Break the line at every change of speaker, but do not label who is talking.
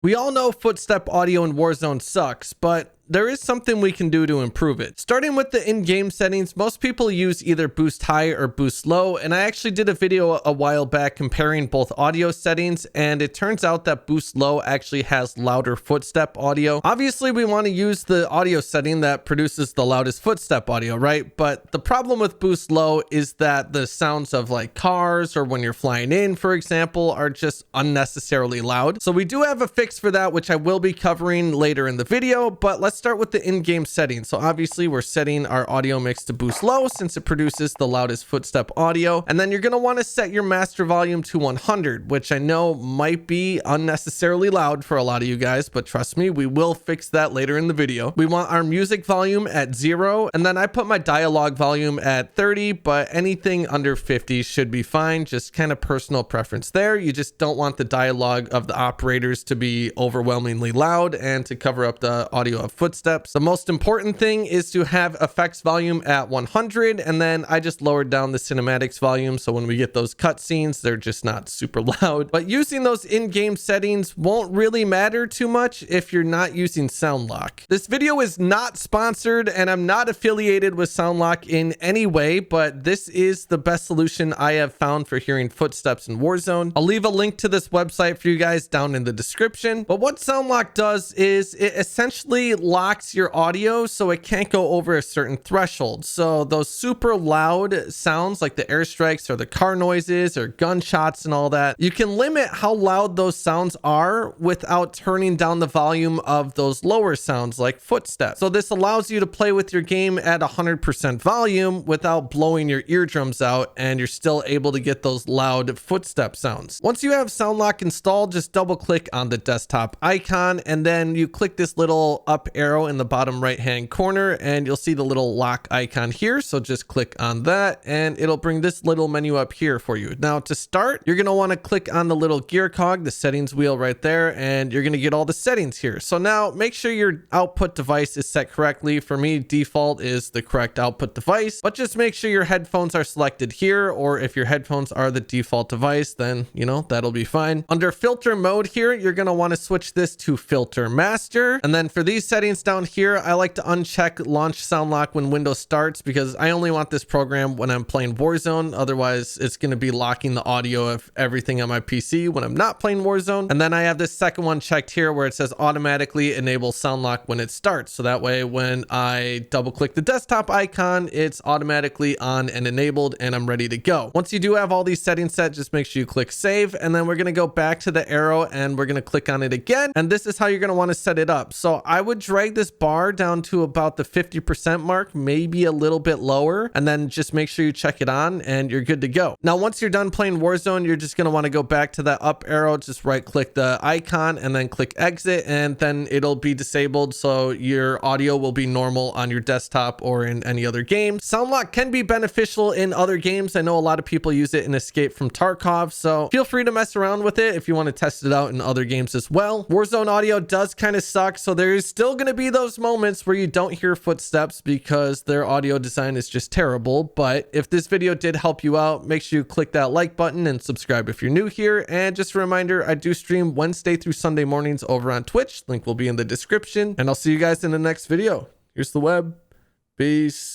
We all know footstep audio in Warzone sucks, but there is something we can do to improve it. Starting with the in-game settings, most people use either boost high or boost low, and I actually did a video a while back comparing both audio settings, and it turns out that boost low actually has louder footstep audio. Obviously, we want to use the audio setting that produces the loudest footstep audio, right? But the problem with boost low is that the sounds of like cars or when you're flying in, for example, are just unnecessarily loud. So we do have a fix for that, which I will be covering later in the video, but let's start with the in-game settings. So obviously we're setting our audio mix to boost low since it produces the loudest footstep audio. And then you're going to want to set your master volume to 100, which I know might be unnecessarily loud for a lot of you guys, but trust me, we will fix that later in the video. We want our music volume at 0, and then I put my dialogue volume at 30, but anything under 50 should be fine. Just kind of personal preference there. You just don't want the dialogue of the operators to be overwhelmingly loud and to cover up the audio of footsteps. The most important thing is to have effects volume at 100, and then I just lowered down the cinematics volume, so when we get those cutscenes, they're just not super loud. But using those in-game settings won't really matter too much if you're not using Soundlock. This video is not sponsored, and I'm not affiliated with Soundlock in any way, but this is the best solution I have found for hearing footsteps in Warzone. I'll leave a link to this website for you guys down in the description. But what Soundlock does is it essentially locks your audio so it can't go over a certain threshold. So those super loud sounds like the airstrikes or the car noises or gunshots and all that, you can limit how loud those sounds are without turning down the volume of those lower sounds like footsteps. So this allows you to play with your game at 100% volume without blowing your eardrums out, and you're still able to get those loud footstep sounds. Once you have Soundlock installed, just double click on the desktop icon, and then you click this little up arrow in the bottom right hand corner, and you'll see the little lock icon here. So just click on that and it'll bring this little menu up here for you. Now to start, you're going to want to click on the little gear cog, the settings wheel right there, and you're going to get all the settings here. So now make sure your output device is set correctly. For me, default is the correct output device, but just make sure your headphones are selected here, or if your headphones are the default device, then that'll be fine. Under filter mode here, you're going to want to switch this to filter master. And then for these settings down here, I like to uncheck launch Soundlock when Windows starts, because I only want this program when I'm playing Warzone. Otherwise, it's going to be locking the audio of everything on my PC when I'm not playing Warzone. And then I have this second one checked here where it says automatically enable Soundlock when it starts. So that way, when I double click the desktop icon, it's automatically on and enabled and I'm ready to go. Once you do have all these settings set, just make sure you click save. And then we're going to go back to the arrow and we're going to click on it again. And this is how you're going to want to set it up. So I would drag this bar down to about the 50% mark, maybe a little bit lower, and then just make sure you check it on and you're good to go. Now, once you're done playing Warzone, you're just going to want to go back to that up arrow, just right click the icon and then click exit, and then it'll be disabled. So your audio will be normal on your desktop or in any other game. Soundlock can be beneficial in other games. I know a lot of people use it in Escape from Tarkov, so feel free to mess around with it if you want to test it out in other games as well. Warzone audio does kind of suck, so there's still going to be those moments where you don't hear footsteps because their audio design is just terrible. But if this video did help you out, make sure you click that like button and subscribe if you're new here. And just a reminder, I do stream Wednesday through Sunday mornings over on Twitch. Link will be in the description, and I'll see you guys in the next video. Here's the web. Peace.